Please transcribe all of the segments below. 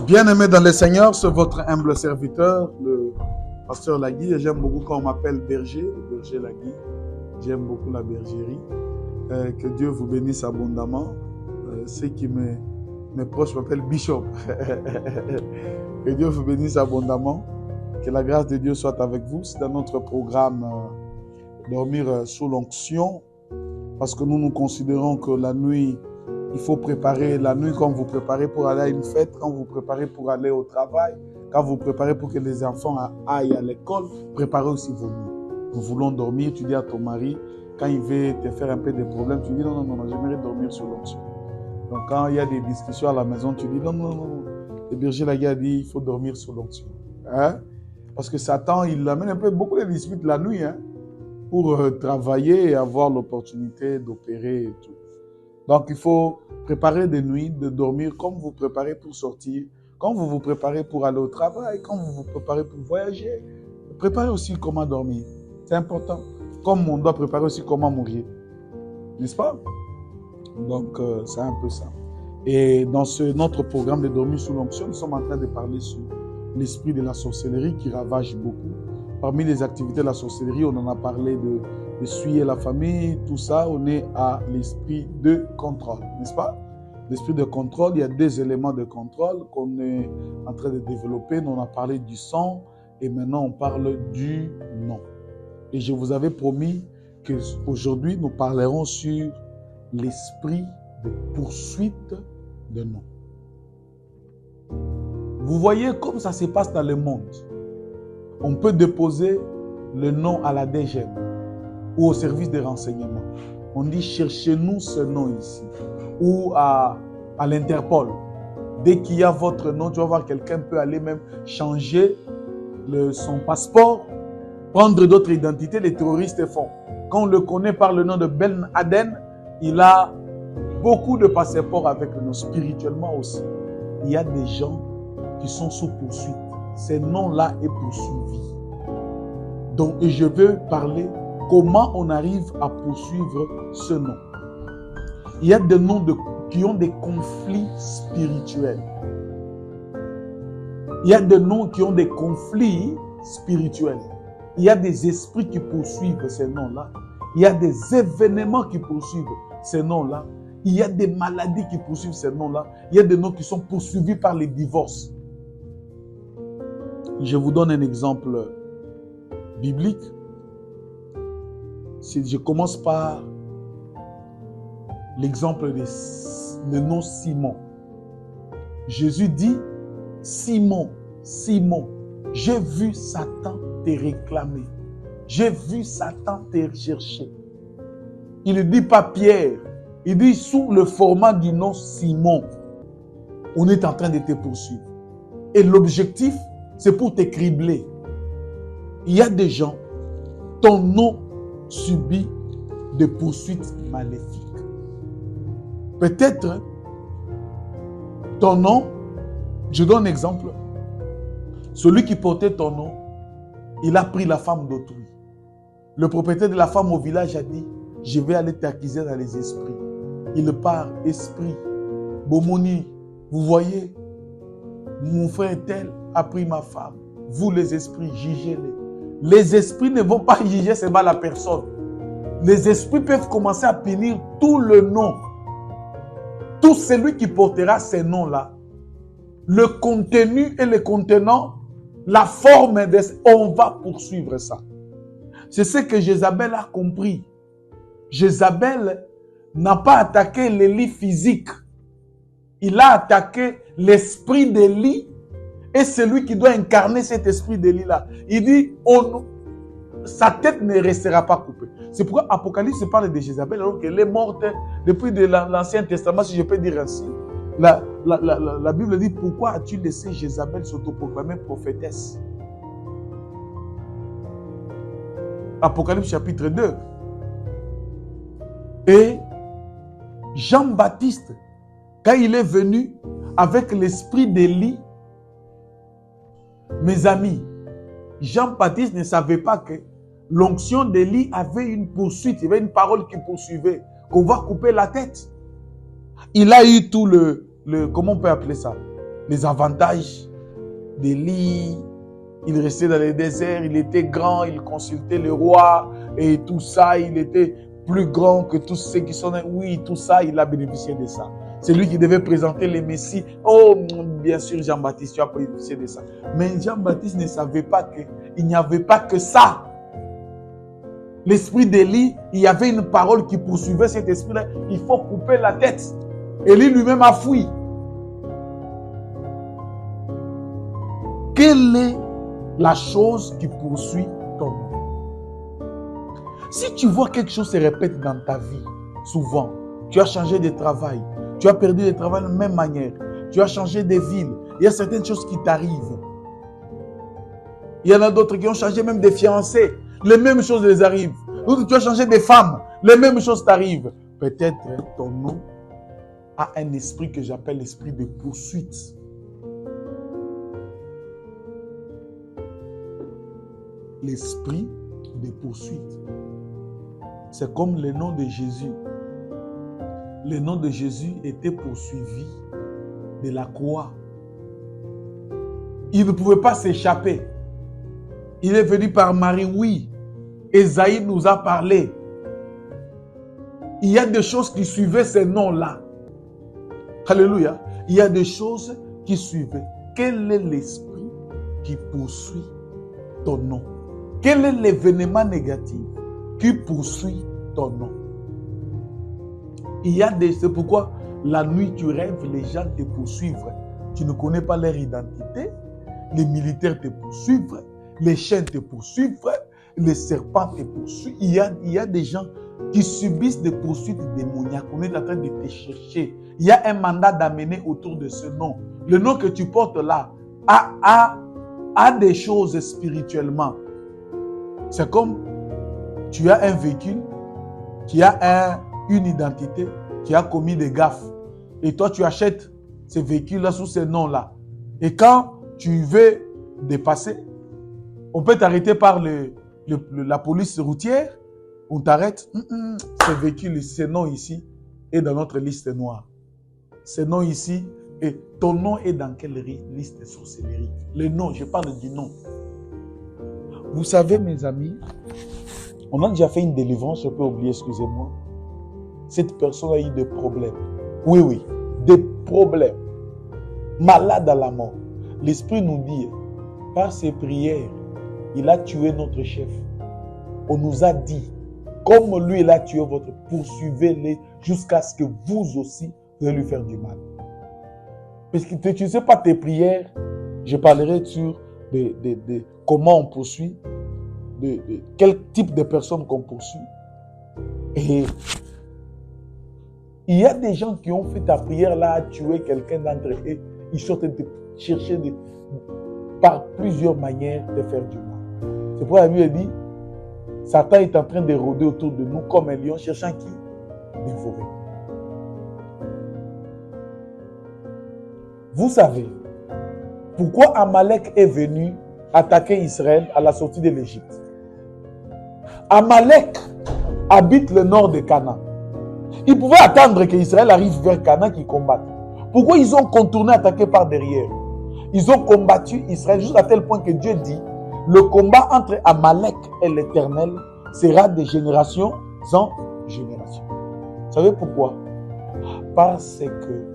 Bien-aimés dans le Seigneur, c'est votre humble serviteur, le pasteur Lagui. Et j'aime beaucoup quand on m'appelle berger, le berger Lagui. J'aime beaucoup la bergerie. Que Dieu vous bénisse abondamment. Ceux qui mes proches m'appellent Bishop. Que Dieu vous bénisse abondamment. Que la grâce de Dieu soit avec vous. C'est dans notre programme Dormir sous l'onction. Parce que nous considérons que la nuit, il faut préparer la nuit quand vous préparez pour aller à une fête, quand vous préparez pour aller au travail, quand vous préparez pour que les enfants aillent à l'école, préparez aussi vos nuits. Nous voulons dormir, tu dis à ton mari, quand il veut te faire un peu de problèmes, tu dis non, j'aimerais dormir sous l'onction. Donc quand il y a des discussions à la maison, tu dis non. Le berger Lagui a dit il faut dormir sous l'onction. Hein? Parce que Satan, il amène un peu beaucoup de disputes la nuit, hein, pour travailler et avoir l'opportunité d'opérer et tout. Donc, il faut préparer des nuits, de dormir comme vous préparez pour sortir, quand vous vous préparez pour aller au travail, quand vous vous préparez pour voyager. Préparez aussi comment dormir. C'est important. Comme on doit préparer aussi comment mourir. N'est-ce pas? Donc, c'est un peu ça. Et dans notre programme de dormir sous l'onction, nous sommes en train de parler sur l'esprit de la sorcellerie qui ravage beaucoup. Parmi les activités de la sorcellerie, on en a parlé de suyer la famille, tout ça, on est à l'esprit de contrôle, n'est-ce pas? L'esprit de contrôle, il y a deux éléments de contrôle qu'on est en train de développer. Nous, on a parlé du sang et maintenant on parle du nom. Et je vous avais promis qu'aujourd'hui, nous parlerons sur l'esprit de poursuite de nom. Vous voyez comme ça se passe dans le monde. On peut déposer le nom à la DGM ou au service de renseignement. On dit cherchez-nous ce nom ici. Ou à l'Interpol. Dès qu'il y a votre nom, tu vas voir quelqu'un peut aller même changer son passeport, prendre d'autres identités, les terroristes font. Quand on le connaît par le nom de Ben Laden, il a beaucoup de passeports avec le nom, spirituellement aussi. Il y a des gens qui sont sous poursuite. Ces noms-là est poursuivi. Donc, et je veux parler comment on arrive à poursuivre ce nom. Il y a des noms qui ont des conflits spirituels. Il y a des noms qui ont des conflits spirituels. Il y a des esprits qui poursuivent ces noms-là. Il y a des événements qui poursuivent ces noms-là. Il y a des maladies qui poursuivent ces noms-là. Il y a des noms qui sont poursuivis par les divorces. Je vous donne un exemple biblique. Si je commence par l'exemple de nom Simon. Jésus dit, Simon, Simon, j'ai vu Satan te réclamer. J'ai vu Satan te chercher. Il ne dit pas Pierre. Il dit sous le format du nom Simon. On est en train de te poursuivre. Et l'objectif, c'est pour te cribler. Il y a des gens, ton nom subit des poursuites maléfiques. Peut-être, ton nom, je donne un exemple, celui qui portait ton nom, il a pris la femme d'autrui. Le propriétaire de la femme au village a dit, je vais aller t'accuser dans les esprits. Il part, esprit, Bomoni, vous voyez, mon frère tel a pris ma femme. Vous les esprits, jugez-les. Les esprits ne vont pas juger seulement la personne. Les esprits peuvent commencer à punir tout le nom. Tout celui qui portera ces noms-là. Le contenu et le contenant, la forme, on va poursuivre ça. C'est ce que Jézabel a compris. Jézabel n'a pas attaqué l'Élie physique. Il a attaqué l'esprit d'Élie et celui qui doit incarner cet esprit d'Élie-là. Il dit, sa tête ne restera pas coupée. C'est pourquoi Apocalypse parle de Jézabel alors qu'elle est morte depuis l'Ancien Testament, si je peux dire ainsi. La Bible dit, pourquoi as-tu laissé Jézabel s'autoproclamer prophétesse? Apocalypse chapitre 2. Et Jean-Baptiste, quand il est venu avec l'esprit d'Élie, mes amis, Jean-Baptiste ne savait pas que l'onction d'Élie avait une poursuite, il y avait une parole qui poursuivait, qu'on va couper la tête. Il a eu tout comment on peut appeler ça? les avantages d'Élie. Il restait dans le désert, il était grand, il consultait le roi et tout ça, il était plus grand que tous ceux qui sont là. Oui, tout ça, il a bénéficié de ça. C'est lui qui devait présenter les Messies. Oh, bien sûr, Jean-Baptiste, tu as bénéficié de ça. Mais Jean-Baptiste ne savait pas qu'il n'y avait pas que ça. L'esprit d'Élie, il y avait une parole qui poursuivait cet esprit-là. Il faut couper la tête. Élie lui-même a fui. Quelle est la chose qui poursuit ton nom? Si tu vois quelque chose se répète dans ta vie, souvent, tu as changé de travail, tu as perdu de travail de la même manière, tu as changé de ville, il y a certaines choses qui t'arrivent. Il y en a d'autres qui ont changé même de fiancés, les mêmes choses les arrivent. D'autres, tu as changé de femmes, les mêmes choses t'arrivent. Peut-être ton nom a un esprit que j'appelle l'esprit de poursuite. L'esprit de poursuite. C'est comme le nom de Jésus. Le nom de Jésus était poursuivi de la croix. Il ne pouvait pas s'échapper. Il est venu par Marie, oui. Ésaïe nous a parlé. Il y a des choses qui suivaient ces noms-là. Alléluia. Il y a des choses qui suivaient. Quel est l'esprit qui poursuit ton nom? Quel est l'événement négatif qui poursuit ton nom? C'est pourquoi la nuit tu rêves, les gens te poursuivent. Tu ne connais pas leur identité. Les militaires te poursuivent. Les chiens te poursuivent. Les serpents te poursuivent. Il y a des gens qui subissent des poursuites démoniaques. On est en train de te chercher. Il y a un mandat d'amener autour de ce nom. Le nom que tu portes là a des choses spirituellement. C'est comme tu as un véhicule qui a une identité, qui a commis des gaffes. Et toi, tu achètes ce véhicule-là sous ce nom-là. Et quand tu veux dépasser, on peut t'arrêter par la police routière. On t'arrête. Ce véhicule, ce nom ici est dans notre liste noire. Ce nom ici, et ton nom est dans quelle liste de sorcellerie? Le nom, je parle du nom. Vous savez, mes amis, on a déjà fait une délivrance, je peux oublier, excusez-moi. Cette personne a eu des problèmes. Oui, des problèmes. Malade à la mort. L'Esprit nous dit, par ses prières, il a tué notre chef. On nous a dit, comme lui, il a tué votre, poursuivez-les jusqu'à ce que vous aussi, vous allez lui faire du mal. Parce que tu ne sais pas tes prières, je parlerai sur comment on poursuit, quel type de personnes qu'on poursuit. Et il y a des gens qui ont fait ta prière là, à tuer quelqu'un d'entre eux. Ils sont en train de chercher par plusieurs manières de faire du mal. C'est pourquoi la Bible dit, Satan est en train de rôder autour de nous comme un lion, cherchant qui? Dévorer. Vous savez pourquoi Amalek est venu attaquer Israël à la sortie de l'Égypte? Amalek habite le nord de Canaan. Ils pouvaient attendre qu'Israël arrive vers Canaan qui combatte. Pourquoi ils ont contourné, attaqué par derrière? Ils ont combattu Israël jusqu'à tel point que Dieu dit, le combat entre Amalek et l'Éternel sera de génération en génération. Vous savez pourquoi? Parce que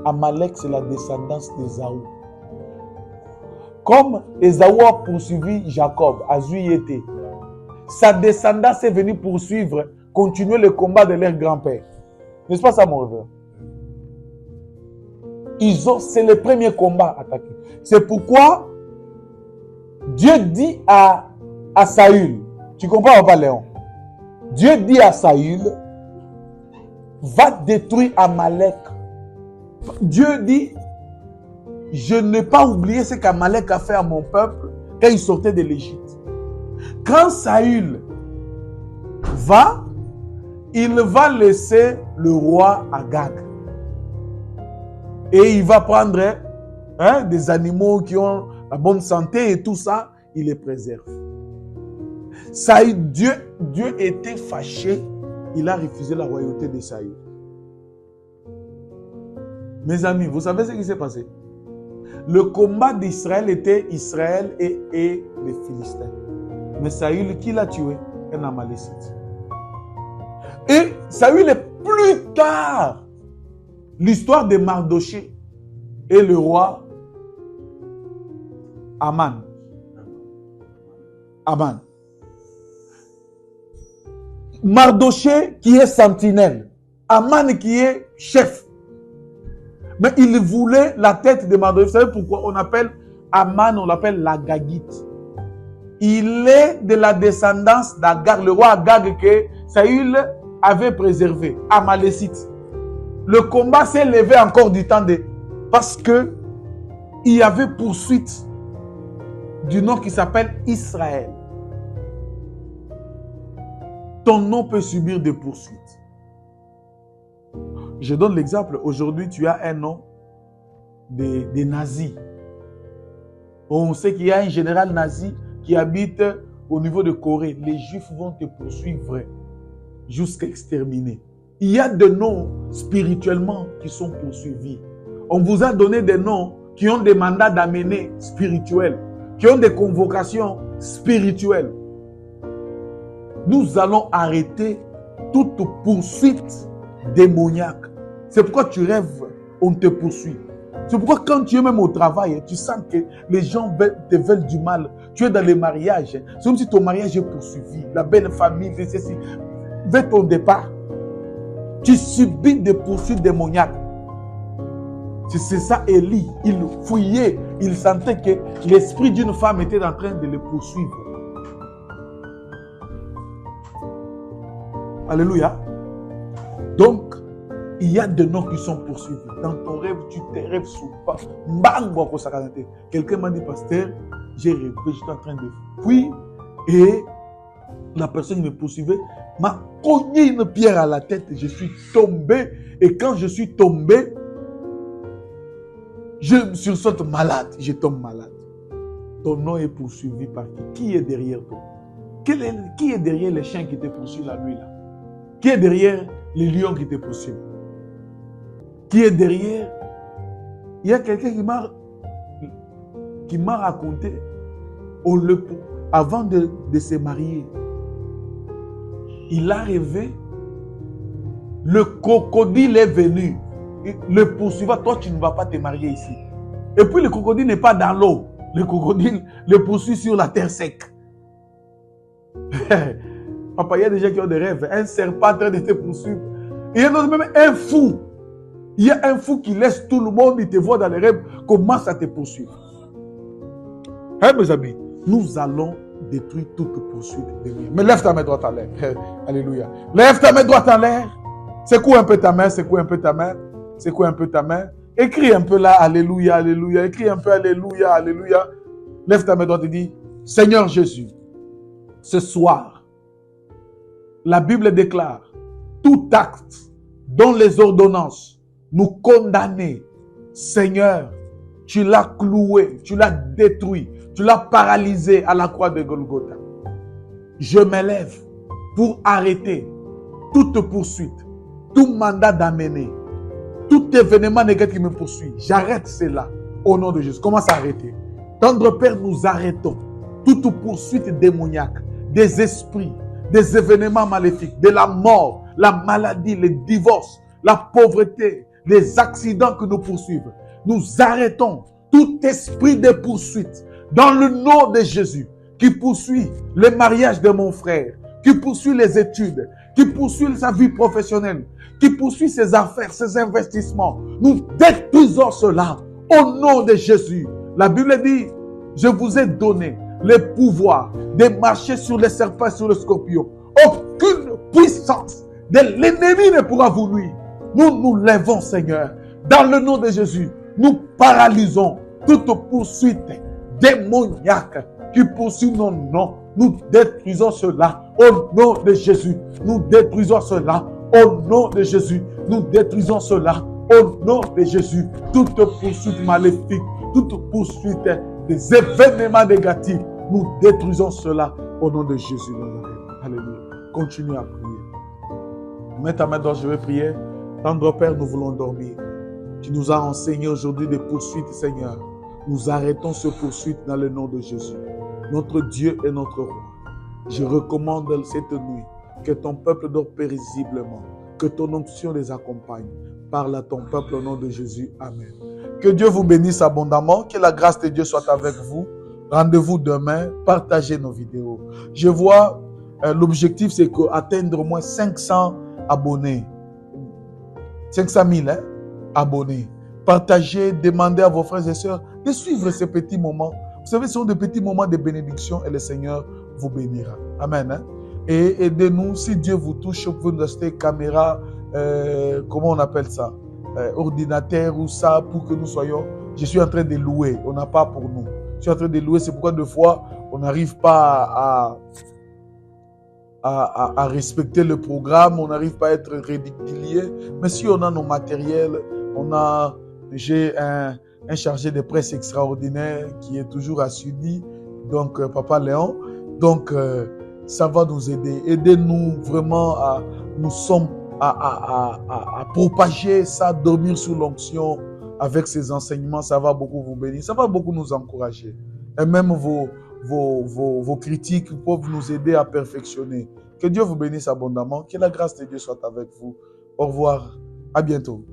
Amalek, c'est la descendance d'Ésaü. Comme Ésaü a poursuivi Jacob, Azui était, sa descendance est venue poursuivre, continuer le combat de leur grand-père. N'est-ce pas ça, mon rêve? C'est le premier combat attaqué. C'est pourquoi Dieu dit à Saül, tu comprends pas, Léon? Dieu dit à Saül, va détruire Amalek. Dieu dit, je n'ai pas oublié ce qu'Amalek a fait à mon peuple quand il sortait de l'Égypte. Quand Saül va, il va laisser le roi Agag. Et il va prendre des animaux qui ont la bonne santé et tout ça, il les préserve. Saül, Dieu était fâché, il a refusé la royauté de Saül. Mes amis, vous savez ce qui s'est passé? Le combat d'Israël était Israël et les Philistins. Mais Saül, qui l'a tué? Un Amalécite. Et Saül est plus tard. L'histoire de Mardoché et le roi Aman. Aman. Mardoché qui est sentinelle. Aman qui est chef. Mais il voulait la tête de Mardoché. Vous savez pourquoi on appelle Aman, on l'appelle l'Agagite. Il est de la descendance d'Agag, le roi Agag que Saül avait préservé, Amalécite. Le combat s'est levé encore du temps de... Parce que il y avait poursuite du nom qui s'appelle Israël. Ton nom peut subir des poursuites. Je donne l'exemple. Aujourd'hui, tu as un nom des nazis. On sait qu'il y a un général nazi qui habite au niveau de Corée. Les Juifs vont te poursuivre jusqu'à exterminer. Il y a des noms spirituellement qui sont poursuivis. On vous a donné des noms qui ont des mandats d'amener spirituels, qui ont des convocations spirituelles. Nous allons arrêter toute poursuite démoniaque. C'est pourquoi tu rêves, on te poursuit. C'est pourquoi quand tu es même au travail, tu sens que les gens te veulent du mal. Tu es dans les mariages. C'est comme si ton mariage est poursuivi. La belle famille, ceci. Vers ton départ, tu subis des poursuites démoniaques. C'est ça, Élie. Il fouillait. Il sentait que l'esprit d'une femme était en train de le poursuivre. Alléluia. Donc, il y a des noms qui sont poursuivis. Dans ton rêve, tu te rêves souvent. Quelqu'un m'a dit, pasteur, j'ai rêvé, j'étais en train de fuir et la personne qui me poursuivait m'a cogné une pierre à la tête. Je suis tombé et quand je suis tombé, je me sursaute malade. Je tombe malade. Ton nom est poursuivi par qui? Qui est derrière toi? Qui est derrière les chiens qui te poursuivent la nuit là? Qui est derrière les lions qui te poursuivent? Qui est derrière? Il y a quelqu'un qui m'a raconté avant de se marier. Il a rêvé, le crocodile est venu, le poursuivant, toi tu ne vas pas te marier ici. Et puis le crocodile n'est pas dans l'eau, le crocodile le poursuit sur la terre sec. Papa, il y a des gens qui ont des rêves, un serpent en train de te poursuivre. Il y a même un fou. Il y a un fou qui laisse tout le monde, il te voit dans les rêves, commence à te poursuivre. Hein, mes amis, nous allons détruire toute poursuite de lui. Mais lève ta main droite en l'air. Alléluia. Lève ta main droite en l'air. Secoue un peu ta main, secoue un peu ta main. Secoue un peu ta main. Écris un peu là, Alléluia, Alléluia. Écris un peu Alléluia, Alléluia. Lève ta main droite et dis, Seigneur Jésus, ce soir, la Bible déclare, tout acte dont les ordonnances nous condamner, Seigneur, tu l'as cloué, tu l'as détruit, tu l'as paralysé à la croix de Golgotha. Je m'élève pour arrêter toute poursuite, tout mandat d'amener, tout événement négatif qui me poursuit. J'arrête cela au nom de Jésus. Commence à arrêter. Tendre Père, nous arrêtons toute poursuite démoniaque, des esprits, des événements maléfiques, de la mort, la maladie, le divorce, la pauvreté, les accidents que nous poursuivent. Nous arrêtons tout esprit de poursuite dans le nom de Jésus qui poursuit le mariage de mon frère, qui poursuit les études, qui poursuit sa vie professionnelle, qui poursuit ses affaires, ses investissements. Nous détruisons cela au nom de Jésus. La Bible dit, je vous ai donné le pouvoir de marcher sur les serpents et sur les scorpions. Aucune puissance de l'ennemi ne pourra vous nuire. Nous nous lèvons, Seigneur. Dans le nom de Jésus, nous paralysons toute poursuite démoniaque qui poursuit nos noms. Nous détruisons cela au nom de Jésus. Nous détruisons cela au nom de Jésus. Nous détruisons cela au nom de Jésus. Toute poursuite maléfique, toute poursuite des événements négatifs, nous détruisons cela au nom de Jésus. Alléluia. Continue à prier. Mets ta main dans, je vais prier. Tendre Père, nous voulons dormir. Tu nous as enseigné aujourd'hui des poursuites, Seigneur. Nous arrêtons ce poursuite dans le nom de Jésus. Notre Dieu et notre roi. Je recommande cette nuit que ton peuple dort paisiblement, que ton onction les accompagne. Parle à ton peuple au nom de Jésus. Amen. Que Dieu vous bénisse abondamment, que la grâce de Dieu soit avec vous. Rendez-vous demain, partagez nos vidéos. Je vois, l'objectif c'est atteindre au moins 500 abonnés. 500 000 abonnés. Partagez, demandez à vos frères et sœurs de suivre ces petits moments. Vous savez, ce sont des petits moments de bénédiction et le Seigneur vous bénira. Amen. Et aidez-nous, si Dieu vous touche, vous nous achetez caméra, comment on appelle ça, ordinateur ou ça, pour que nous soyons. Je suis en train de louer, on n'a pas pour nous. Je suis en train de louer, c'est pourquoi deux fois, on n'arrive pas à respecter le programme, on n'arrive pas à être régulier. Mais si on a nos matériels, j'ai un chargé de presse extraordinaire qui est toujours assidu, donc Papa Léon. Donc, ça va nous aider. Aidez-nous vraiment à propager ça, dormir sous l'onction avec ces enseignements. Ça va beaucoup vous bénir, ça va beaucoup nous encourager. Et même vos critiques peuvent nous aider à perfectionner. Que Dieu vous bénisse abondamment. Que la grâce de Dieu soit avec vous. Au revoir. À bientôt.